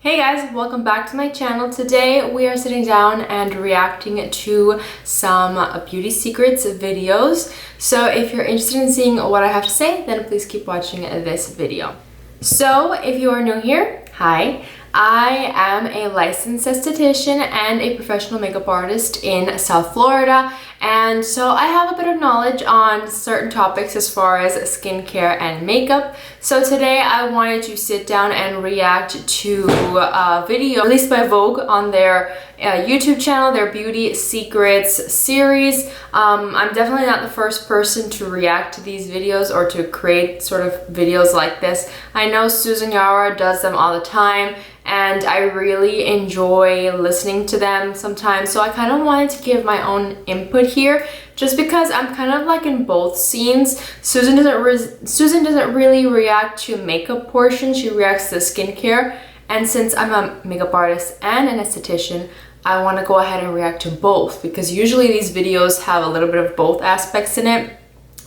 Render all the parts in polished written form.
Hey guys, welcome back to my channel. Today we are sitting down and reacting to some beauty secrets videos. So if you're interested in seeing what I have to say, then please keep watching this video. So if you are new here, hi. I am a licensed esthetician and a professional makeup artist in South Florida, and so I have a bit of knowledge on certain topics as far as skincare and makeup. So today I wanted to sit down and react to a video released by Vogue on their YouTube channel, their Beauty Secrets series. I'm definitely not the first person to react to these videos or to create sort of videos like this. I know Susan Yara does them all the time, and I really enjoy listening to them sometimes. So I kind of wanted to give my own input here, just because I'm kind of like in both scenes. Susan doesn't really react to makeup portion, she reacts to skincare. And since I'm a makeup artist and an esthetician, I want to go ahead and react to both, because usually these videos have a little bit of both aspects in it.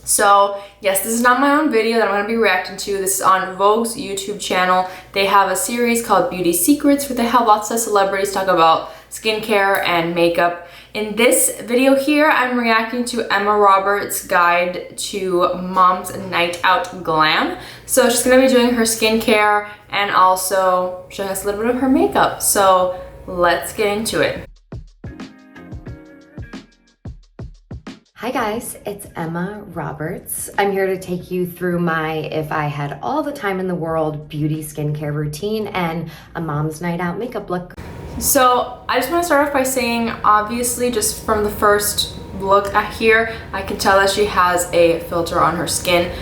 So yes, this is not my own video that I'm going to be reacting to. This is on Vogue's YouTube channel. They have a series called Beauty Secrets where they have lots of celebrities talk about skincare and makeup. In this video here, I'm reacting to Emma Roberts' guide to Mom's Night Out Glam. So she's going to be doing her skincare and also showing us a little bit of her makeup. So let's get into it. Hi guys, it's Emma Roberts. I'm here to take you through my, if I had all the time in the world, beauty skincare routine and a mom's night out makeup look. So I just want to start off by saying, obviously just from the first look at here, I can tell that she has a filter on her skin.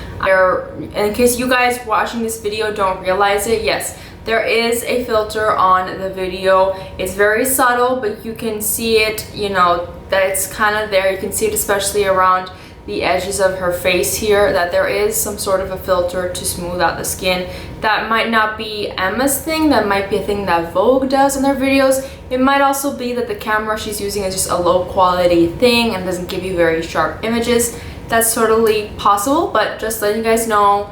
In case you guys watching this video don't realize it, yes, there is a filter on the video. It's very subtle, but you can see it, you know, that it's kind of there. You can see it especially around the edges of her face here, that there is some sort of a filter to smooth out the skin. That might not be Emma's thing, that might be a thing that Vogue does in their videos. It might also be that the camera she's using is just a low quality thing and doesn't give you very sharp images. That's totally possible, but just letting you guys know,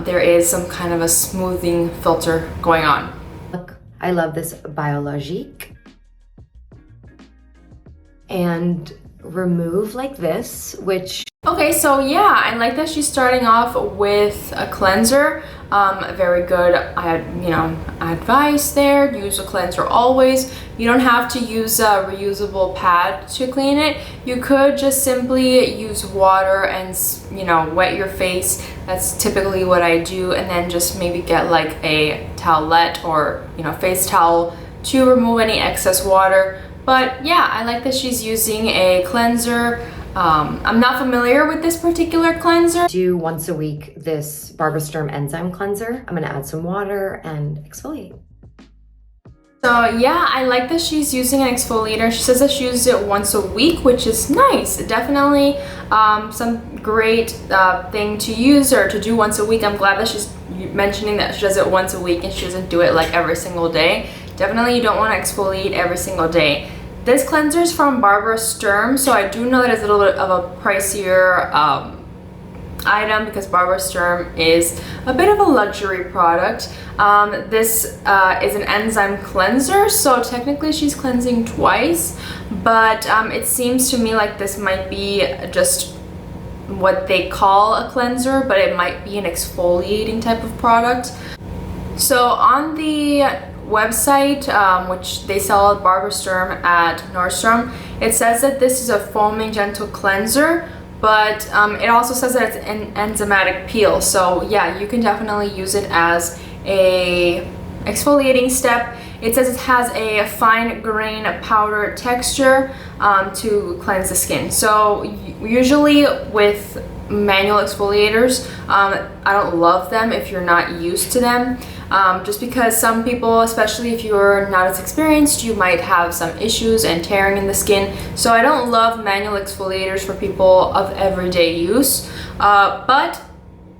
there is some kind of a smoothing filter going on. Look, I love this Biologique. And remove like this, which... Okay, so yeah, I like that she's starting off with a cleanser. Very good, advice there. Use a cleanser always. You don't have to use a reusable pad to clean it. You could just simply use water and, wet your face. That's typically what I do, and then just maybe get like a towelette or, face towel to remove any excess water. But yeah, I like that she's using a cleanser. I'm not familiar with this particular cleanser. Do once a week this Barbara Sturm enzyme cleanser. I'm gonna add some water and exfoliate. So yeah, I like that she's using an exfoliator. She says that she uses it once a week, which is nice. Definitely some great thing to use or to do once a week. I'm glad that she's mentioning that she does it once a week and she doesn't do it like every single day. Definitely you don't want to exfoliate every single day. This cleanser is from Barbara Sturm, so I do know that it's a little bit of a pricier item because Barbara Sturm is a bit of a luxury product. This is an enzyme cleanser, so technically she's cleansing twice, but it seems to me like this might be just what they call a cleanser, but it might be an exfoliating type of product. So on the website, which they sell at Barbara Sturm at Nordstrom, it says that this is a foaming gentle cleanser, but it also says that it's an enzymatic peel. So yeah, you can definitely use it as a exfoliating step. It says it has a fine grain powder texture to cleanse the skin. So usually with manual exfoliators, I don't love them if you're not used to them, just because some people, especially if you're not as experienced, you might have some issues and tearing in the skin. So I don't love manual exfoliators for people of everyday use, but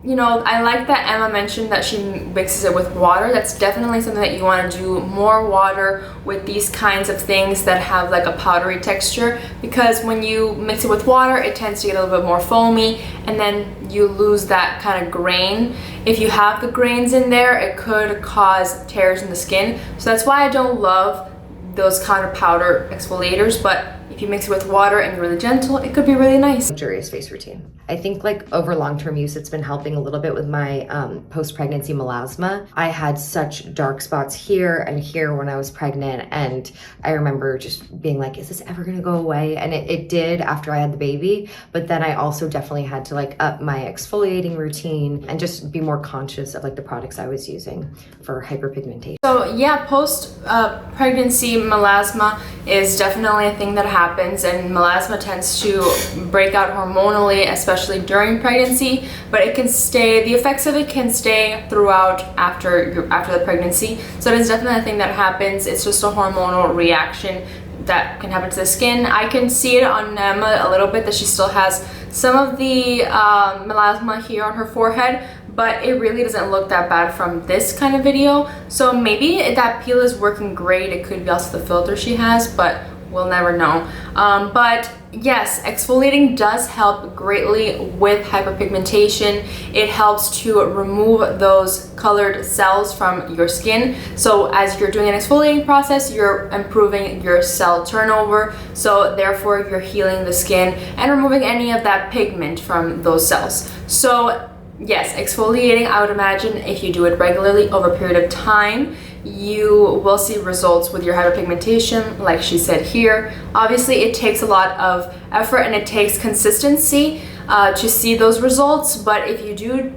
you know, I like that Emma mentioned that she mixes it with water. That's definitely something that you want to do, more water with these kinds of things that have like a powdery texture, because when you mix it with water, it tends to get a little bit more foamy, and then you lose that kind of grain. If you have the grains in there, it could cause tears in the skin. So that's why I don't love those kind of powder exfoliators, but if you mix it with water and you're really gentle, it could be really nice. Luxurious face routine. I think like over long-term use, it's been helping a little bit with my post-pregnancy melasma. I had such dark spots here and here when I was pregnant, and I remember just being like, is this ever gonna go away? And it did after I had the baby, but then I also definitely had to like up my exfoliating routine and just be more conscious of like the products I was using for hyperpigmentation. So yeah, post-pregnancy melasma is definitely a thing that happens, and melasma tends to break out hormonally, especially during pregnancy, but it can stay, the effects of it can stay throughout after the pregnancy. So it is definitely a thing that happens. It's just a hormonal reaction that can happen to the skin. I can see it on Emma a little bit that she still has some of the melasma here on her forehead, but it really doesn't look that bad from this kind of video. So maybe that peel is working great. It could be also the filter she has, but we'll never know. But yes, exfoliating does help greatly with hyperpigmentation. It helps to remove those colored cells from your skin. So as you're doing an exfoliating process, you're improving your cell turnover. So therefore you're healing the skin and removing any of that pigment from those cells. So yes, exfoliating, I would imagine if you do it regularly over a period of time, you will see results with your hyperpigmentation, like she said here. Obviously, it takes a lot of effort and it takes consistency to see those results, but if you do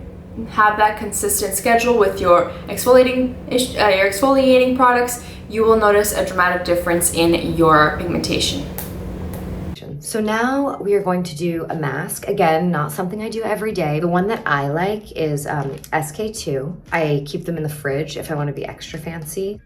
have that consistent schedule with your exfoliating products, you will notice a dramatic difference in your pigmentation. So now we are going to do a mask. Again, not something I do every day. The one that I like is SK2. I keep them in the fridge if I want to be extra fancy.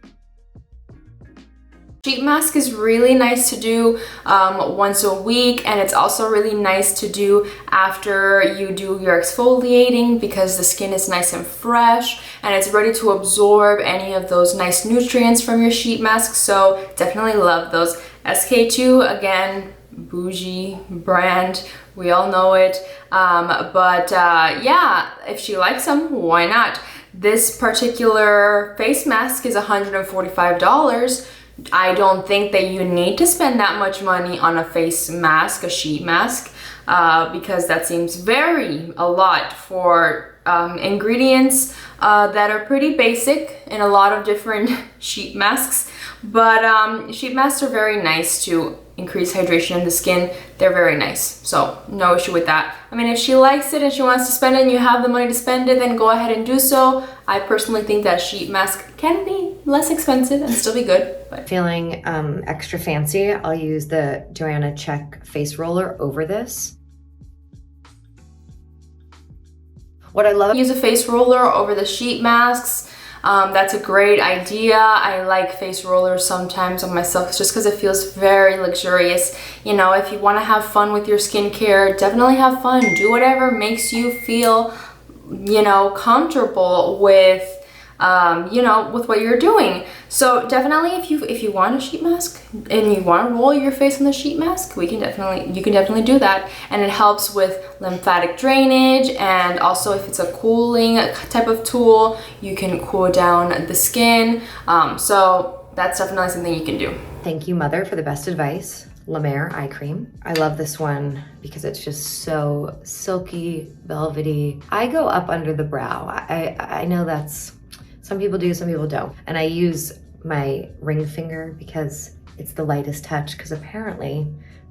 Sheet mask is really nice to do once a week, and it's also really nice to do after you do your exfoliating, because the skin is nice and fresh and it's ready to absorb any of those nice nutrients from your sheet mask. So definitely love those. SK2, again, bougie brand, we all know it, but yeah, if she likes them, why not? This particular face mask is $145. I don't think that you need to spend that much money on a face mask, a sheet mask, because that seems a lot for ingredients that are pretty basic in a lot of different sheet masks. But sheet masks are very nice to increase hydration in the skin. They're very nice, so no issue with that. I mean, if she likes it and she wants to spend it and you have the money to spend it, then go ahead and do so. I personally think that sheet mask can be less expensive and still be good. But feeling extra fancy, I'll use the Joanna Check face roller over this. What I love, use a face roller over the sheet masks. That's a great idea. I like face rollers sometimes on myself just because it feels very luxurious. You know, if you want to have fun with your skincare, definitely have fun. Do whatever makes you feel, you know, comfortable with, you know, with what you're doing. So definitely, if you want a sheet mask and you want to roll your face on the sheet mask, you can definitely do that, and it helps with lymphatic drainage. And also, if it's a cooling type of tool, you can cool down the skin. So that's definitely something you can do. Thank you, Mother, for the best advice. La Mer eye cream. I love this one because it's just so silky, velvety. I go up under the brow. I know that's, some people do, some people don't. And I use my ring finger because it's the lightest touch, because apparently,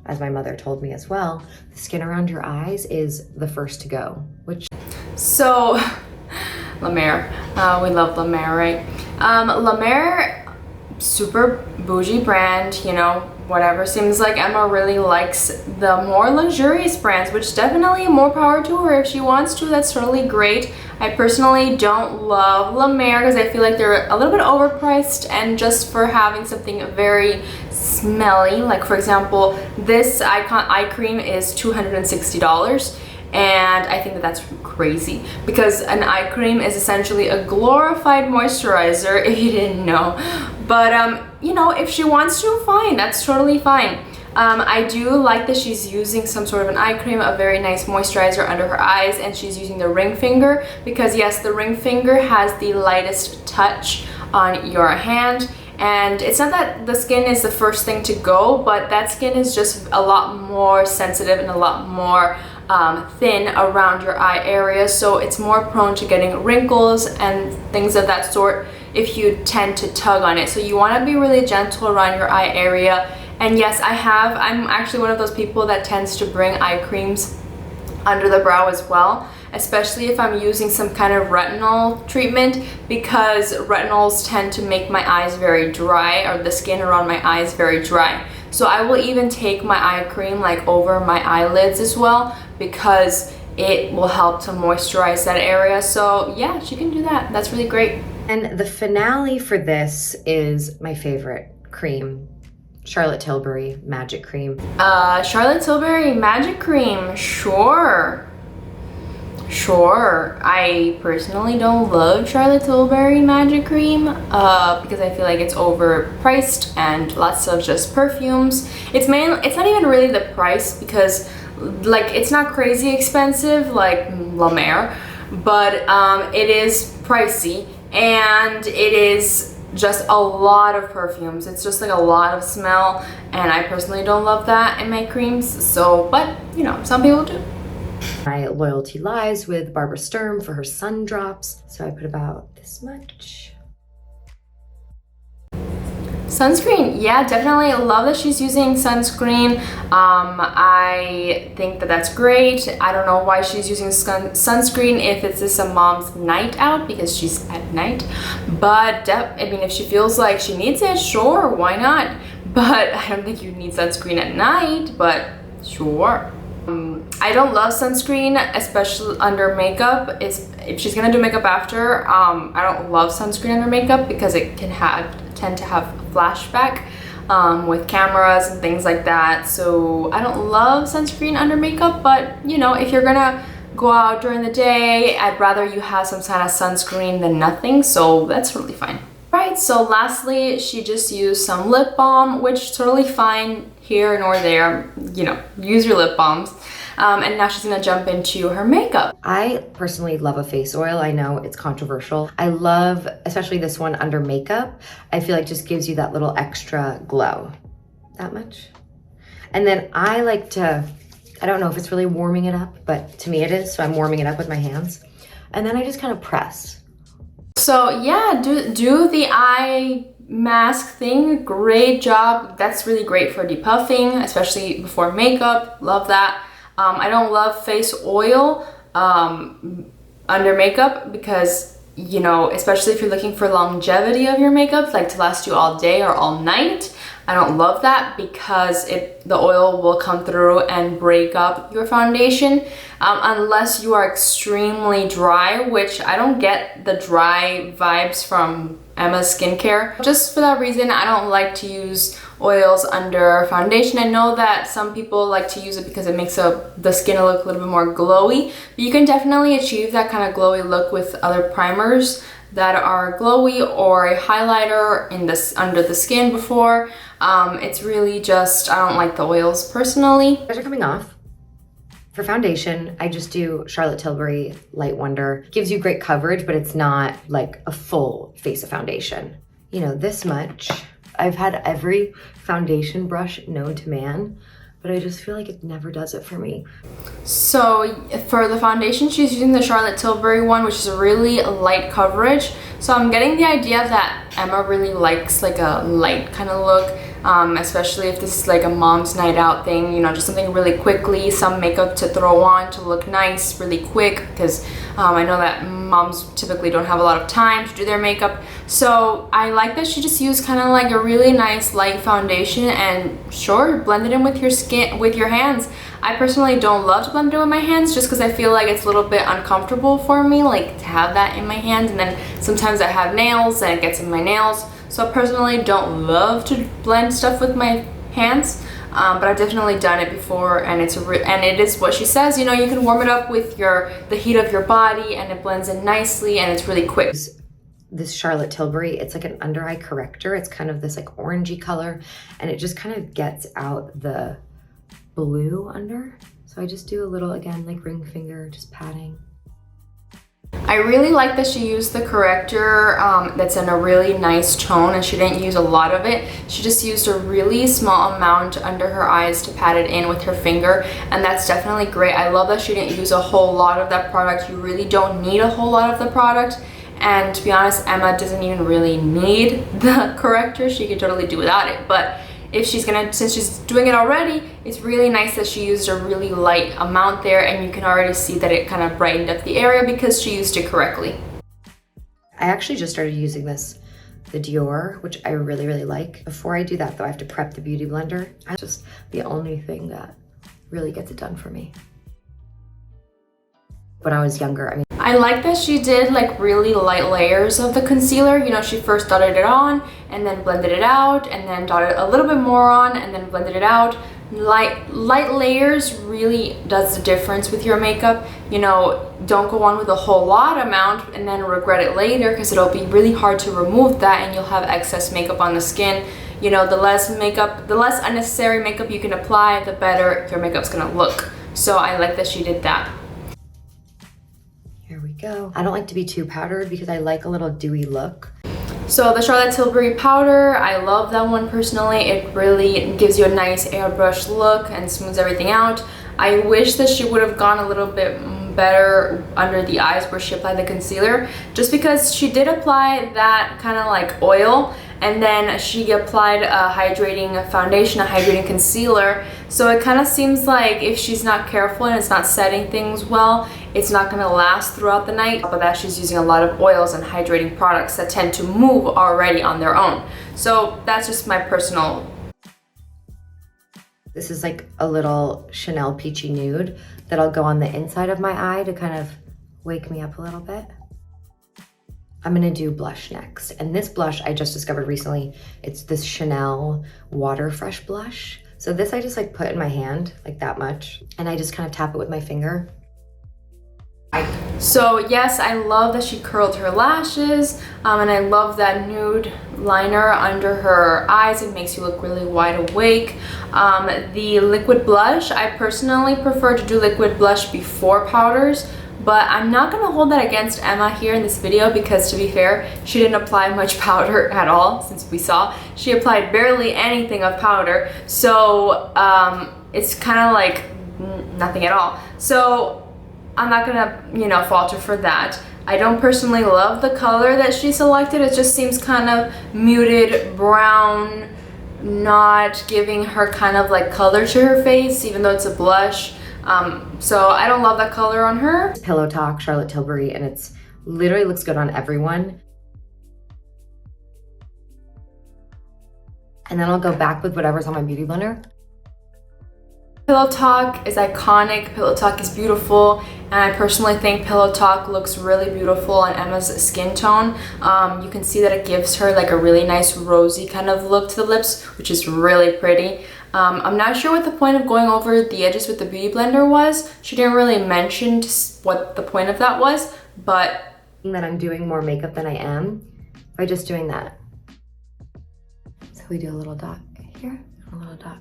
as my mother told me as well, the skin around your eyes is the first to go, which... So, La Mer, we love La Mer, right? La Mer, super bougie brand, you know, whatever. Seems like Emma really likes the more luxurious brands, which definitely more power to her. If she wants to, that's totally great. I personally don't love La Mer because I feel like they're a little bit overpriced, and just for having something very smelly, like for example, this eye cream is $260, and I think that that's crazy, because an eye cream is essentially a glorified moisturizer, if you didn't know. But you know, if she wants to, fine, that's totally fine. I do like that she's using some sort of an eye cream, a very nice moisturizer under her eyes, and she's using the ring finger, because yes, the ring finger has the lightest touch on your hand. And it's not that the skin is the first thing to go, but that skin is just a lot more sensitive and a lot more thin around your eye area, so it's more prone to getting wrinkles and things of that sort if you tend to tug on it. So you want to be really gentle around your eye area. And yes, I'm actually one of those people that tends to bring eye creams under the brow as well, especially if I'm using some kind of retinol treatment, because retinols tend to make my eyes very dry, or the skin around my eyes very dry. So I will even take my eye cream like over my eyelids as well, because it will help to moisturize that area. So yeah, she can do that. That's really great. And the finale for this is my favorite cream, Charlotte Tilbury Magic Cream. Charlotte Tilbury Magic Cream, sure. I personally don't love Charlotte Tilbury Magic Cream because I feel like it's overpriced and lots of just perfumes. It's not even really the price, because like it's not crazy expensive like La Mer, but it is pricey, and it is just a lot of perfumes. It's just like a lot of smell, and I personally don't love that in my creams. So, but you know, some people do. My loyalty lies with Barbara Sturm for her sun drops, so I put about this much. Sunscreen, yeah, definitely love that she's using sunscreen. I think that that's great. I don't know why she's using sunscreen if it's just a mom's night out, because she's at night. But I mean, if she feels like she needs it, sure, why not? But I don't think you need sunscreen at night, but sure. I don't love sunscreen, especially under makeup. If she's gonna do makeup after, I don't love sunscreen under makeup, because it can tend to have flashback with cameras and things like that. So I don't love sunscreen under makeup, but you know, if you're gonna go out during the day, I'd rather you have some kind of sunscreen than nothing, so that's really fine. Right, so lastly, she just used some lip balm, which totally fine here nor there, you know, use your lip balms. And now she's gonna jump into her makeup. I personally love a face oil. I know it's controversial. I love, especially this one under makeup, I feel like just gives you that little extra glow. That much. And then I like to, I don't know if it's really warming it up, but to me it is, so I'm warming it up with my hands. And then I just kind of press. So yeah, do the eye mask thing. Great job. That's really great for depuffing, especially before makeup. Love that. I don't love face oil under makeup, because, you know, especially if you're looking for longevity of your makeup, like to last you all day or all night, I don't love that, because the oil will come through and break up your foundation, unless you are extremely dry, which I don't get the dry vibes from Emma's skincare. Just for that reason, I don't like to use oils under foundation. I know that some people like to use it because it makes the skin look a little bit more glowy, but you can definitely achieve that kind of glowy look with other primers that are glowy, or a highlighter under the skin before. It's really just, I don't like the oils personally. Those are coming off. For foundation, I just do Charlotte Tilbury Light Wonder. Gives you great coverage, but it's not like a full face of foundation. You know, this much. I've had every foundation brush known to man, but I just feel like it never does it for me. So for the foundation, she's using the Charlotte Tilbury one, which is a really light coverage. So I'm getting the idea that Emma really likes like a light kind of look, especially if this is like a mom's night out thing, you know, just something really quickly, some makeup to throw on to look nice really quick, because I know that moms typically don't have a lot of time to do their makeup. So I like that she just used kind of like a really nice light foundation, and sure, blend it in with your skin, with your hands. I personally don't love to blend it with my hands, just because I feel like it's a little bit uncomfortable for me, like to have that in my hands, and then sometimes I have nails and it gets in my nails. So I personally don't love to blend stuff with my hands, but I've definitely done it before, and it is what she says. You know, you can warm it up with the heat of your body, and it blends in nicely, and it's really quick. This Charlotte Tilbury, it's like an under eye corrector. It's kind of this like orangey color, and it just kind of gets out the blue under. So I just do a little, again, like ring finger, just patting. I really like that she used the corrector that's in a really nice tone, and she didn't use a lot of it. She just used a really small amount under her eyes to pat it in with her finger, and that's definitely great. I love that she didn't use a whole lot of that product. You really don't need a whole lot of the product. And to be honest, Emma doesn't even really need the corrector. She could totally do without it. But if since she's doing it already, it's really nice that she used a really light amount there, and you can already see that it kind of brightened up the area because she used it correctly. I actually just started using the Dior, which I really, really like. Before I do that though, I have to prep the Beauty Blender. That's just the only thing that really gets it done for me. When I was younger, I like that she did like really light layers of the concealer. You know, she first dotted it on and then blended it out, and then dotted a little bit more on and then blended it out. Light layers really does the difference with your makeup. You know, don't go on with a whole lot amount and then regret it later, because it'll be really hard to remove that and you'll have excess makeup on the skin. You know, the less unnecessary makeup you can apply, the better your makeup's gonna look. So I like that she did that. Here we go. I don't like to be too powdered because I like a little dewy look. So the Charlotte Tilbury powder, I love that one personally. It really gives you a nice airbrush look and smooths everything out. I wish that she would have gone a little bit better under the eyes where she applied the concealer, just because she did apply that kind of like oil, and then she applied a hydrating foundation, a hydrating concealer. So it kind of seems like if she's not careful and it's not setting things well, it's not going to last throughout the night. But that she's using a lot of oils and hydrating products that tend to move already on their own. So that's just my personal. This is like a little Chanel Peachy Nude that'll go on the inside of my eye to kind of wake me up a little bit. I'm gonna do blush next. And this blush I just discovered recently. It's this Chanel Water Fresh blush. So this I just like put in my hand, like that much. And I just kind of tap it with my finger. So yes, I love that she curled her lashes, and I love that nude liner under her eyes. It makes you look really wide awake. The liquid blush, I personally prefer to do liquid blush before powders, but I'm not going to hold that against Emma here in this video, because to be fair, she didn't apply much powder at all. Since we saw, she applied barely anything of powder, so it's kind of like nothing at all. So I'm not gonna, you know, falter for that. I don't personally love the color that she selected. It just seems kind of muted brown, not giving her kind of like color to her face, even though it's a blush. So I don't love that color on her. Pillow Talk Charlotte Tilbury, and it's literally looks good on everyone. And then I'll go back with whatever's on my Beauty Blender. Pillow Talk is iconic. Pillow Talk is beautiful, and I personally think Pillow Talk looks really beautiful on Emma's skin tone. You can see that it gives her like a really nice rosy kind of look to the lips, which is really pretty. I'm not sure what the point of going over the edges with the Beauty Blender was. She didn't really mention what the point of that was, but that I'm doing more makeup than I am by just doing that. So we do a little dot here, a little dot.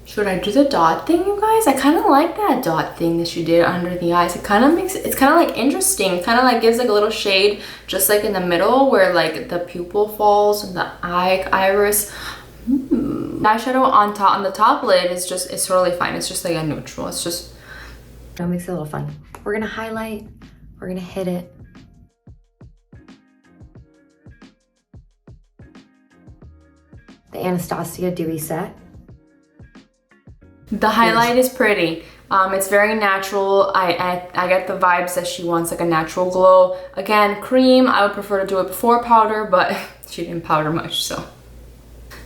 Should I do the dot thing, you guys? I kind of like that dot thing that she did under the eyes. It kind of makes it's kind of like interesting. It kind of like gives like a little shade, just like in the middle where like the pupil falls and the iris. Eyeshadow on the top lid is totally fine. It's just like a neutral. It's just. That makes it a little fun. We're gonna highlight. We're gonna hit it. The Anastasia Dewy Set. The highlight is pretty. It's very natural. I get the vibes that she wants like a natural glow. Again, cream, I would prefer to do it before powder, but she didn't powder much, so.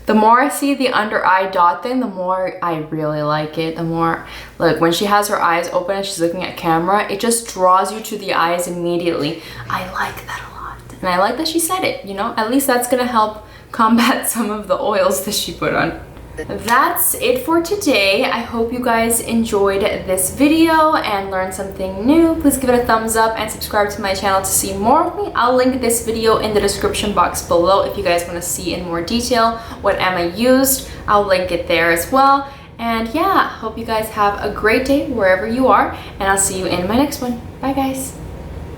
The more I see the under eye dot thing, the more I really like it. The more, like when she has her eyes open and she's looking at camera, it just draws you to the eyes immediately. I like that a lot. And I like that she said it, you know? At least that's gonna help combat some of the oils that she put on. That's it for today. I hope you guys enjoyed this video and learned something new. Please give it a thumbs up and subscribe to my channel to see more of me. I'll link this video in the description box below if you guys want to see in more detail what Emma used. I'll link it there as well. And yeah, hope you guys have a great day wherever you are, and I'll see you in my next one. Bye guys.